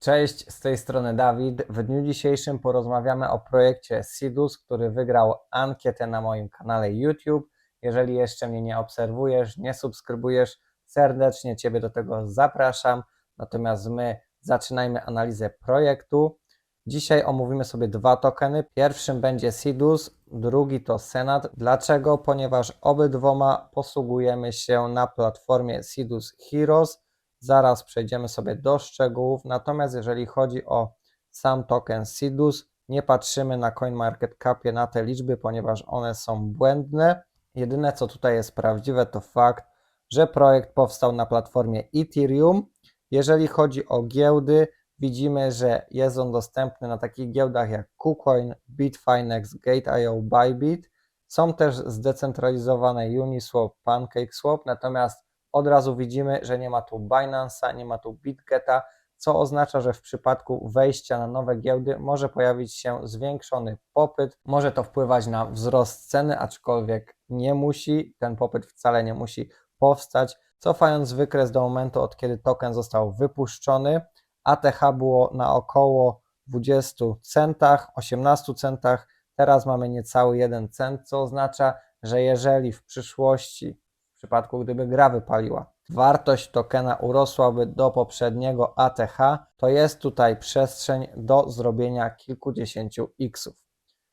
Cześć, z tej strony Dawid. W dniu dzisiejszym porozmawiamy o projekcie Sidus, który wygrał ankietę na moim kanale YouTube. Jeżeli jeszcze mnie nie obserwujesz, nie subskrybujesz, serdecznie Ciebie do tego zapraszam. Natomiast my zaczynajmy analizę projektu. Dzisiaj omówimy sobie dwa tokeny. Pierwszym będzie Sidus, drugi to Senat. Dlaczego? Ponieważ obydwoma posługujemy się na platformie Sidus Heroes. Zaraz przejdziemy sobie do szczegółów, natomiast jeżeli chodzi o sam token Sidus, nie patrzymy na CoinMarketCapie na te liczby, ponieważ one są błędne. Jedyne co tutaj jest prawdziwe to fakt, że projekt powstał na platformie Ethereum. Jeżeli chodzi o giełdy, widzimy, że jest on dostępny na takich giełdach jak KuCoin, Bitfinex, Gate.io, Bybit. Są też zdecentralizowane Uniswap, PancakeSwap, natomiast od razu widzimy, że nie ma tu Binance'a, nie ma tu BitGeta, co oznacza, że w przypadku wejścia na nowe giełdy może pojawić się zwiększony popyt. Może to wpływać na wzrost ceny, aczkolwiek nie musi, ten popyt wcale nie musi powstać. Cofając wykres do momentu, od kiedy token został wypuszczony, ATH było na około 20 centach, 18 centach, teraz mamy niecały 1 cent, co oznacza, że jeżeli w przyszłości, w przypadku gdyby gra wypaliła, wartość tokena urosłaby do poprzedniego ATH, to jest tutaj przestrzeń do zrobienia kilkudziesięciu xów.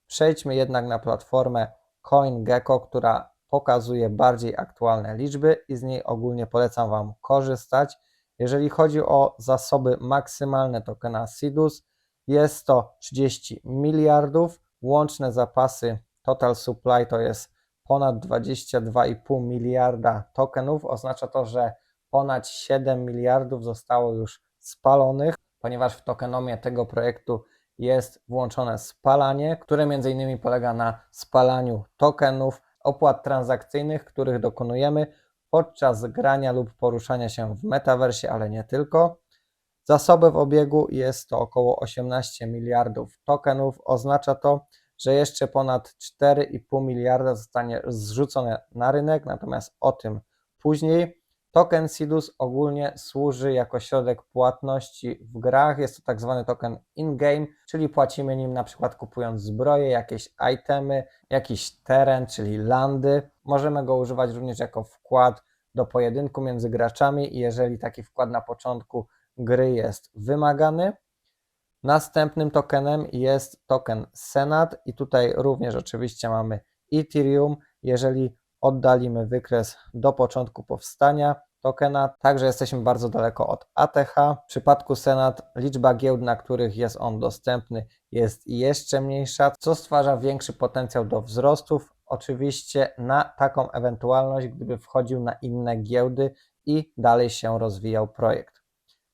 Przejdźmy jednak na platformę CoinGecko, która pokazuje bardziej aktualne liczby i z niej ogólnie polecam Wam korzystać. Jeżeli chodzi o zasoby maksymalne tokena Sidus, jest to 30 miliardów, łączne zapasy Total Supply to jest ponad 22,5 miliarda tokenów. Oznacza to, że ponad 7 miliardów zostało już spalonych, ponieważ w tokenomie tego projektu jest włączone spalanie, które m.in. polega na spalaniu tokenów, opłat transakcyjnych, których dokonujemy podczas grania lub poruszania się w metaversie, ale nie tylko. Zasoby w obiegu jest to około 18 miliardów tokenów. Oznacza to, że jeszcze ponad 4,5 miliarda zostanie zrzucone na rynek, natomiast o tym później. Token Sidus ogólnie służy jako środek płatności w grach. Jest to tak zwany token in-game, czyli płacimy nim na przykład kupując zbroje, jakieś itemy, jakiś teren, czyli landy. Możemy go używać również jako wkład do pojedynku między graczami i jeżeli taki wkład na początku gry jest wymagany. Następnym tokenem jest token Senat i tutaj również oczywiście mamy Ethereum. Jeżeli oddalimy wykres do początku powstania tokena, także jesteśmy bardzo daleko od ATH. W przypadku Senat liczba giełd, na których jest on dostępny, jest jeszcze mniejsza, co stwarza większy potencjał do wzrostów. Oczywiście na taką ewentualność, gdyby wchodził na inne giełdy i dalej się rozwijał projekt.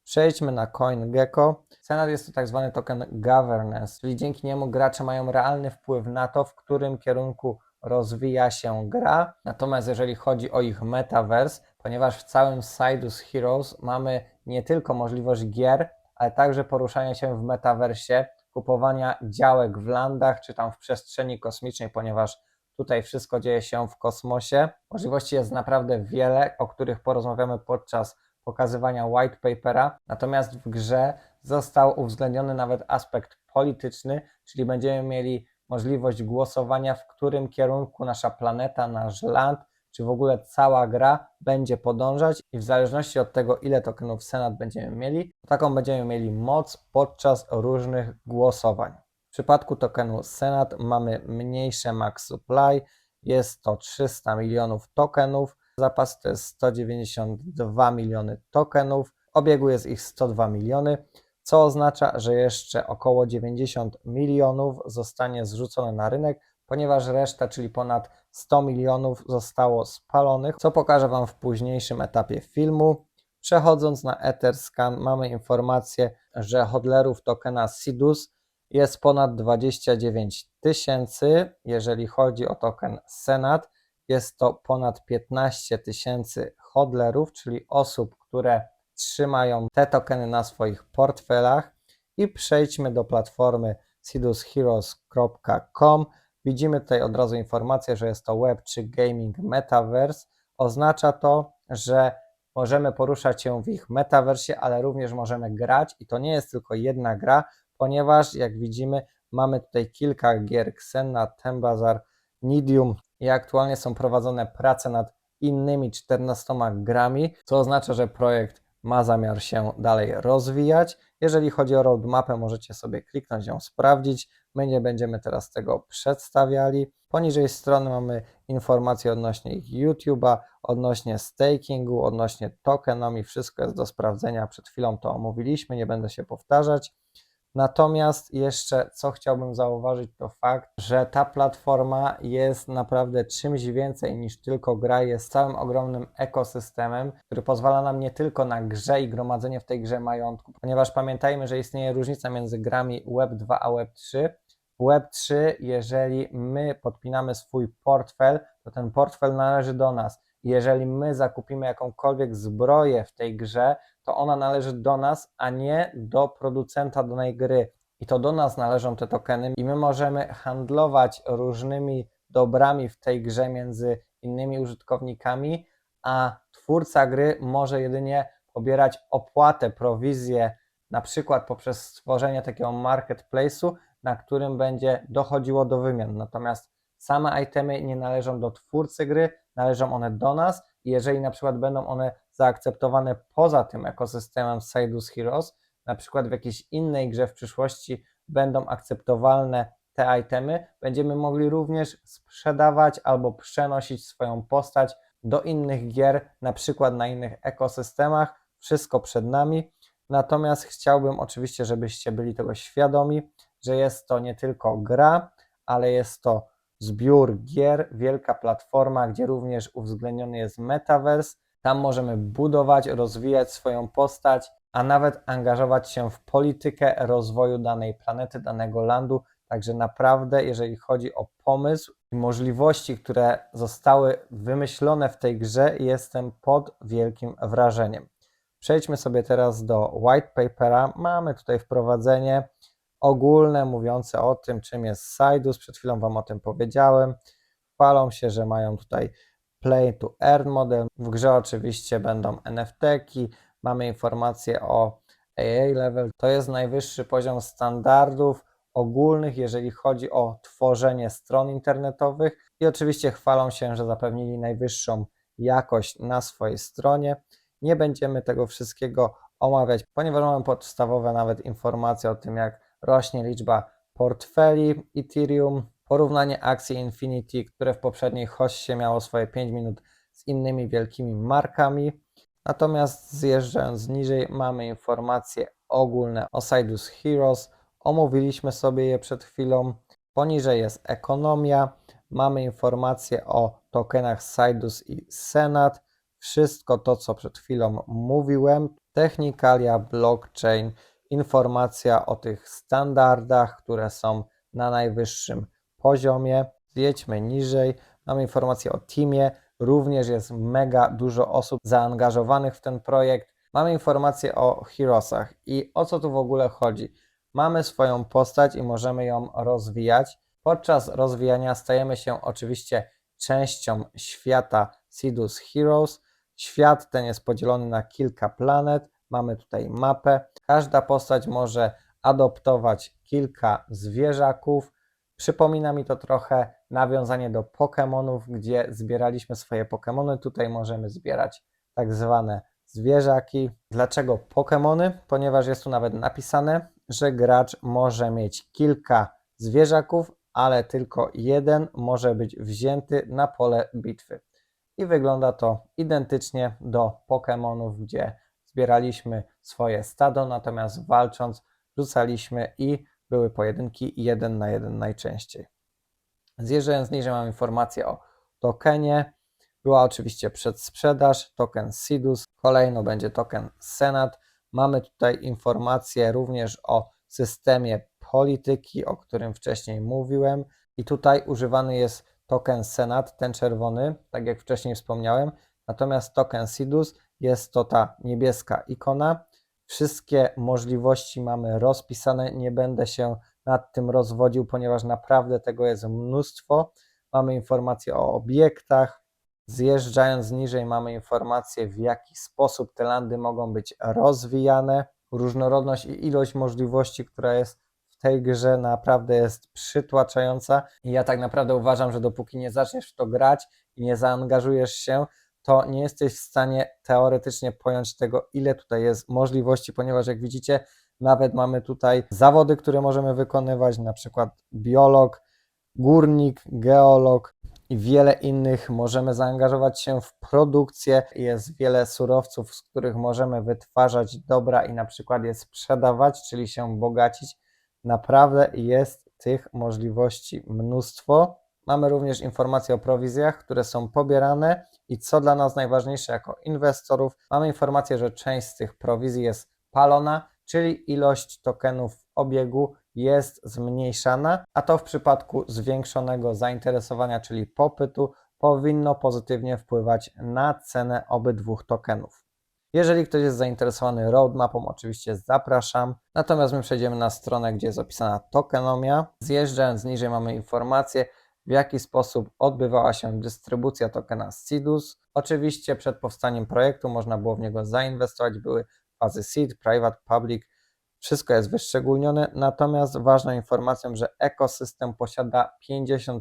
Przejdźmy na CoinGecko. Senat jest to tak zwany token governance, czyli dzięki niemu gracze mają realny wpływ na to, w którym kierunku rozwija się gra. Natomiast jeżeli chodzi o ich metaverse, ponieważ w całym Sidus Heroes mamy nie tylko możliwość gier, ale także poruszania się w metaversie, kupowania działek w landach, czy tam w przestrzeni kosmicznej, ponieważ tutaj wszystko dzieje się w kosmosie. Możliwości jest naprawdę wiele, o których porozmawiamy podczas pokazywania white papera, natomiast w grze został uwzględniony nawet aspekt polityczny, czyli będziemy mieli możliwość głosowania, w którym kierunku nasza planeta, nasz land, czy w ogóle cała gra będzie podążać i w zależności od tego, ile tokenów Senat będziemy mieli, taką będziemy mieli moc podczas różnych głosowań. W przypadku tokenu Senat mamy mniejsze max supply, jest to 300 milionów tokenów, zapas to jest 192 miliony tokenów, w obiegu jest ich 102 miliony, co oznacza, że jeszcze około 90 milionów zostanie zrzucone na rynek, ponieważ reszta, czyli ponad 100 milionów zostało spalonych, co pokażę Wam w późniejszym etapie filmu. Przechodząc na Etherscan, mamy informację, że hodlerów tokena Sidus jest ponad 29 tysięcy. Jeżeli chodzi o token Senat, jest to ponad 15 tysięcy hodlerów, czyli osób, które trzymają te tokeny na swoich portfelach. I przejdźmy do platformy sidusheroes.com. Widzimy tutaj od razu informację, że jest to Web3 Gaming Metaverse. Oznacza to, że możemy poruszać się w ich metaversie, ale również możemy grać i to nie jest tylko jedna gra, ponieważ jak widzimy mamy tutaj kilka gier: Xena, Tembazar, Nidium i aktualnie są prowadzone prace nad innymi 14 grami, co oznacza, że projekt ma zamiar się dalej rozwijać. Jeżeli chodzi o roadmapę, możecie sobie kliknąć ją, sprawdzić. My nie będziemy teraz tego przedstawiali. Poniżej strony mamy informacje odnośnie ich YouTube'a, odnośnie stakingu, odnośnie tokenomii. Wszystko jest do sprawdzenia. Przed chwilą to omówiliśmy, nie będę się powtarzać. Natomiast jeszcze co chciałbym zauważyć, to fakt, że ta platforma jest naprawdę czymś więcej niż tylko gra, jest całym ogromnym ekosystemem, który pozwala nam nie tylko na grze i gromadzenie w tej grze majątku, ponieważ pamiętajmy, że istnieje różnica między grami Web2 a Web3. W Web3, jeżeli my podpinamy swój portfel, to ten portfel należy do nas. Jeżeli my zakupimy jakąkolwiek zbroję w tej grze, to ona należy do nas, a nie do producenta danej gry. I to do nas należą te tokeny i my możemy handlować różnymi dobrami w tej grze między innymi użytkownikami, a twórca gry może jedynie pobierać opłatę, prowizję, na przykład poprzez stworzenie takiego marketplace'u, na którym będzie dochodziło do wymian. Natomiast same itemy nie należą do twórcy gry, należą one do nas i jeżeli na przykład będą one zaakceptowane poza tym ekosystemem Sidus Heroes, na przykład w jakiejś innej grze w przyszłości będą akceptowalne te itemy, będziemy mogli również sprzedawać albo przenosić swoją postać do innych gier, na przykład na innych ekosystemach. Wszystko przed nami. Natomiast chciałbym oczywiście, żebyście byli tego świadomi, że jest to nie tylko gra, ale jest to zbiór gier, wielka platforma, gdzie również uwzględniony jest metaverse. Tam możemy budować, rozwijać swoją postać, a nawet angażować się w politykę rozwoju danej planety, danego landu. Także naprawdę, jeżeli chodzi o pomysł i możliwości, które zostały wymyślone w tej grze, jestem pod wielkim wrażeniem. Przejdźmy sobie teraz do white papera. Mamy tutaj wprowadzenie ogólne, mówiące o tym, czym jest Sidus. Przed chwilą Wam o tym powiedziałem. Chwalą się, że mają tutaj Play to Earn model. W grze oczywiście będą NFT-ki. Mamy informacje o AA level. To jest najwyższy poziom standardów ogólnych, jeżeli chodzi o tworzenie stron internetowych. I oczywiście chwalą się, że zapewnili najwyższą jakość na swojej stronie. Nie będziemy tego wszystkiego omawiać, ponieważ mamy podstawowe nawet informacje o tym, jak rośnie liczba portfeli Ethereum, porównanie akcji Infinity, które w poprzedniej hoście miało swoje 5 minut z innymi wielkimi markami. Natomiast zjeżdżając niżej mamy informacje ogólne o Sidus Heroes, omówiliśmy sobie je przed chwilą. Poniżej jest ekonomia, mamy informacje o tokenach Sidus i Senat, wszystko to, co przed chwilą mówiłem, technikalia, blockchain, informacja o tych standardach, które są na najwyższym poziomie. Zjedźmy niżej, mamy informację o teamie, również jest mega dużo osób zaangażowanych w ten projekt. Mamy informację o Heroesach i o co tu w ogóle chodzi. Mamy swoją postać i możemy ją rozwijać. Podczas rozwijania stajemy się oczywiście częścią świata Sidus Heroes. Świat ten jest podzielony na kilka planet. Mamy tutaj mapę. Każda postać może adoptować kilka zwierzaków. Przypomina mi to trochę nawiązanie do Pokémonów, gdzie zbieraliśmy swoje Pokémony. Tutaj możemy zbierać tak zwane zwierzaki. Dlaczego Pokémony? Ponieważ jest tu nawet napisane, że gracz może mieć kilka zwierzaków, ale tylko jeden może być wzięty na pole bitwy. I wygląda to identycznie do Pokémonów, gdzie zbieraliśmy swoje stado, natomiast walcząc rzucaliśmy i były pojedynki 1 na 1 najczęściej. Zjeżdżając niżej mamy informację o tokenie. Była oczywiście przedsprzedaż, token Sidus, kolejno będzie token Senat. Mamy tutaj informacje również o systemie polityki, o którym wcześniej mówiłem i tutaj używany jest token Senat, ten czerwony, tak jak wcześniej wspomniałem, natomiast token Sidus jest to ta niebieska ikona. Wszystkie możliwości mamy rozpisane, nie będę się nad tym rozwodził, ponieważ naprawdę tego jest mnóstwo. Mamy informacje o obiektach, Zjeżdżając niżej mamy informację, w jaki sposób te landy mogą być rozwijane. Różnorodność i ilość możliwości, która jest w tej grze, naprawdę jest przytłaczająca i ja tak naprawdę uważam, że dopóki nie zaczniesz w to grać i nie zaangażujesz się, to nie jesteś w stanie teoretycznie pojąć tego, ile tutaj jest możliwości, ponieważ jak widzicie, nawet mamy tutaj zawody, które możemy wykonywać, na przykład biolog, górnik, geolog i wiele innych. Możemy zaangażować się w produkcję. Jest wiele surowców, z których możemy wytwarzać dobra i na przykład je sprzedawać, czyli się bogacić. Naprawdę jest tych możliwości mnóstwo. Mamy również informacje o prowizjach, które są pobierane i co dla nas najważniejsze jako inwestorów, mamy informację, że część z tych prowizji jest palona, czyli ilość tokenów w obiegu jest zmniejszana, a to w przypadku zwiększonego zainteresowania, czyli popytu, powinno pozytywnie wpływać na cenę obydwu tokenów. Jeżeli ktoś jest zainteresowany roadmapą, oczywiście zapraszam. Natomiast my przejdziemy na stronę, gdzie jest opisana tokenomia. Zjeżdżając niżej mamy informację, w jaki sposób odbywała się dystrybucja tokena Sidus. Oczywiście przed powstaniem projektu można było w niego zainwestować, były fazy seed, private, public, wszystko jest wyszczególnione, natomiast ważną informacją, że ekosystem posiada 50%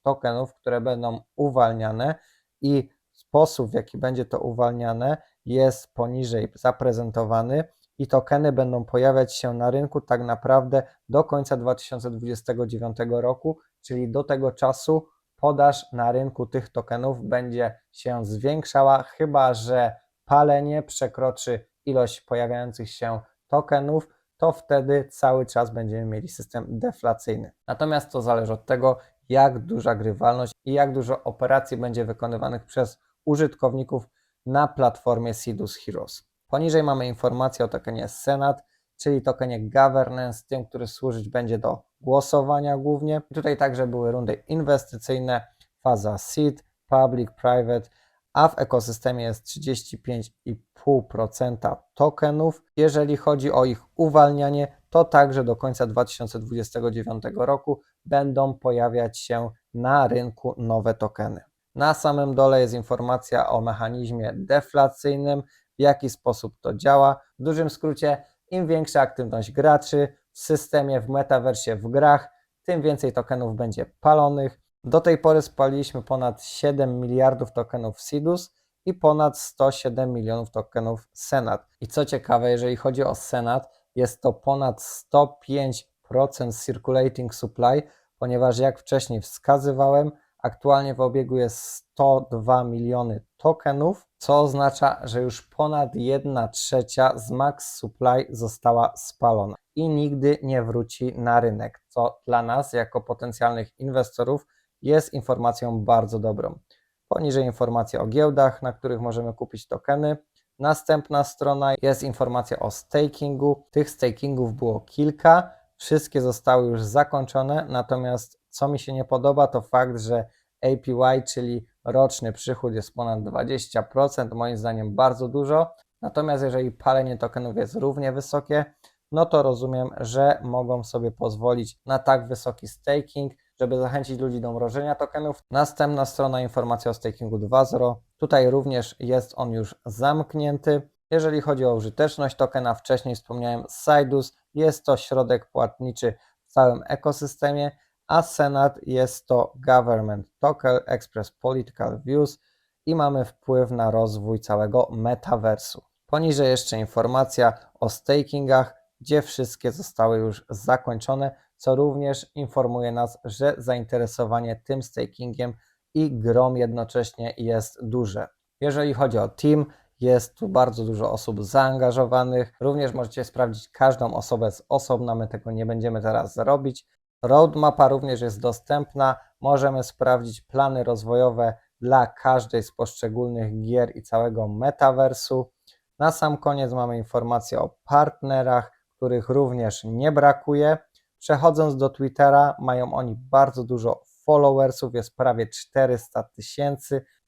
tokenów, które będą uwalniane i sposób, w jaki będzie to uwalniane, jest poniżej zaprezentowany i tokeny będą pojawiać się na rynku tak naprawdę do końca 2029 roku, czyli do tego czasu podaż na rynku tych tokenów będzie się zwiększała, chyba że palenie przekroczy ilość pojawiających się tokenów, to wtedy cały czas będziemy mieli system deflacyjny. Natomiast to zależy od tego, jak duża grywalność i jak dużo operacji będzie wykonywanych przez użytkowników na platformie Sidus Heroes. Poniżej mamy informację o tokenie Senat, czyli tokenie governance, tym, który służyć będzie do głosowania głównie. Tutaj także były rundy inwestycyjne, faza seed, public, private, a w ekosystemie jest 35,5% tokenów. Jeżeli chodzi o ich uwalnianie, to także do końca 2029 roku będą pojawiać się na rynku nowe tokeny. Na samym dole jest informacja o mechanizmie deflacyjnym, w jaki sposób to działa. W dużym skrócie, im większa aktywność graczy w systemie, w metaversie, w grach, tym więcej tokenów będzie palonych. Do tej pory spaliliśmy ponad 7 miliardów tokenów Sidus i ponad 107 milionów tokenów Senat. I co ciekawe, jeżeli chodzi o Senat, jest to ponad 105% circulating supply, ponieważ jak wcześniej wskazywałem, aktualnie w obiegu jest 102 miliony tokenów, co oznacza, że już ponad 1/3 z max supply została spalona i nigdy nie wróci na rynek, co dla nas jako potencjalnych inwestorów jest informacją bardzo dobrą. Poniżej informacja o giełdach, na których możemy kupić tokeny. Następna strona jest informacja o stakingu. Tych stakingów było kilka, wszystkie zostały już zakończone, natomiast co mi się nie podoba, to fakt, że APY, czyli roczny przychód, jest ponad 20%, moim zdaniem bardzo dużo. Natomiast jeżeli palenie tokenów jest równie wysokie, no to rozumiem, że mogą sobie pozwolić na tak wysoki staking, żeby zachęcić ludzi do mrożenia tokenów. Następna strona, informacja o stakingu 2.0. Tutaj również jest on już zamknięty. Jeżeli chodzi o użyteczność tokena, wcześniej wspomniałem, Sidus jest to środek płatniczy w całym ekosystemie, a Senat jest to Government Token, Express Political Views i mamy wpływ na rozwój całego metaversu. Poniżej jeszcze informacja o stakingach, gdzie wszystkie zostały już zakończone, co również informuje nas, że zainteresowanie tym stakingiem i grą jednocześnie jest duże. Jeżeli chodzi o team, jest tu bardzo dużo osób zaangażowanych. Również możecie sprawdzić każdą osobę z osobna, my tego nie będziemy teraz robić. Roadmapa również jest dostępna. Możemy sprawdzić plany rozwojowe dla każdej z poszczególnych gier i całego metaversu. Na sam koniec mamy informacje o partnerach, których również nie brakuje. Przechodząc do Twittera, mają oni bardzo dużo followersów, jest prawie 400 000.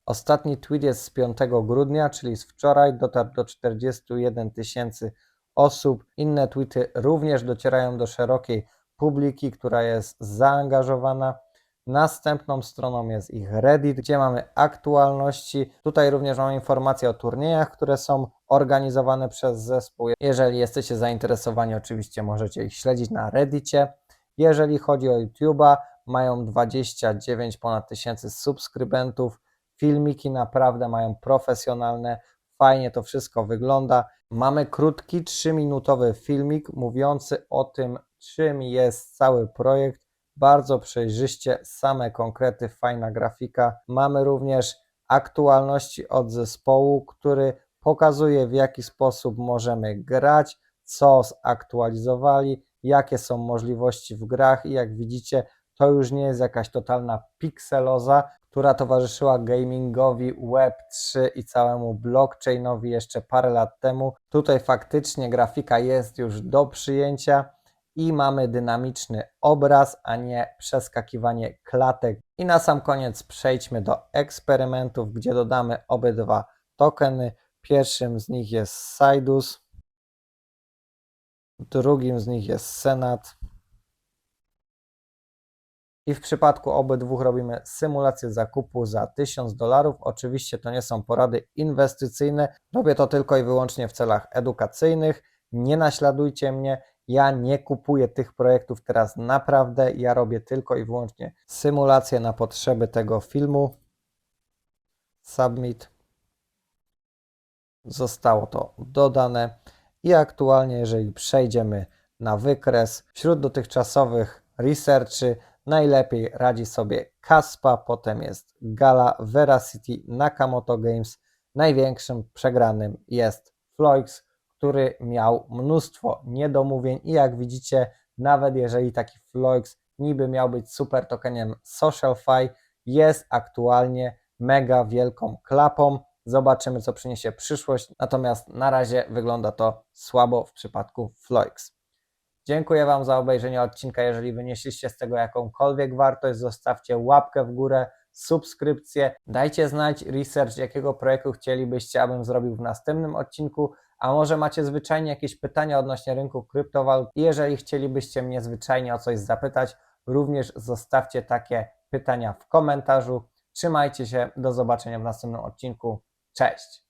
Ostatni tweet jest z 5 grudnia, czyli z wczoraj, dotarł do 41 000 osób. Inne tweety również docierają do szerokiej publiki, która jest zaangażowana. Następną stroną jest ich Reddit, gdzie mamy aktualności. Tutaj również mamy informacje o turniejach, które są organizowane przez zespół. Jeżeli jesteście zainteresowani, oczywiście możecie ich śledzić na Reddicie. Jeżeli chodzi o YouTube'a, mają 29 ponad tysięcy subskrybentów. Filmiki naprawdę mają profesjonalne, fajnie to wszystko wygląda. Mamy krótki, 3-minutowy filmik mówiący o tym, czym jest cały projekt. Bardzo przejrzyście, same konkrety, fajna grafika. Mamy również aktualności od zespołu, który pokazuje, w jaki sposób możemy grać, co zaktualizowali, jakie są możliwości w grach i jak widzicie, to już nie jest jakaś totalna pikseloza, która towarzyszyła gamingowi Web3 i całemu blockchainowi jeszcze parę lat temu. Tutaj faktycznie grafika jest już do przyjęcia i mamy dynamiczny obraz, a nie przeskakiwanie klatek. I na sam koniec przejdźmy do eksperymentów, gdzie dodamy obydwa tokeny. Pierwszym z nich jest Sidus, drugim z nich jest Senat. I w przypadku obydwu robimy symulację zakupu za $1000. Oczywiście to nie są porady inwestycyjne, robię to tylko i wyłącznie w celach edukacyjnych. Nie naśladujcie mnie, ja nie kupuję tych projektów teraz naprawdę, ja robię tylko i wyłącznie symulację na potrzeby tego filmu. Submit. Zostało to dodane i aktualnie, jeżeli przejdziemy na wykres, wśród dotychczasowych researchy najlepiej radzi sobie Kaspa, potem jest Gala, Veracity, Nakamoto Games. Największym przegranym jest Floix, który miał mnóstwo niedomówień i jak widzicie, nawet jeżeli taki Floix niby miał być super tokeniem SocialFi, jest aktualnie mega wielką klapą. Zobaczymy, co przyniesie przyszłość, natomiast na razie wygląda to słabo w przypadku Floix. Dziękuję Wam za obejrzenie odcinka. Jeżeli wynieśliście z tego jakąkolwiek wartość, zostawcie łapkę w górę, subskrypcję. Dajcie znać research, jakiego projektu chcielibyście, abym zrobił w następnym odcinku, a może macie zwyczajnie jakieś pytania odnośnie rynku kryptowalut i jeżeli chcielibyście mnie zwyczajnie o coś zapytać, również zostawcie takie pytania w komentarzu. Trzymajcie się, do zobaczenia w następnym odcinku. Cześć!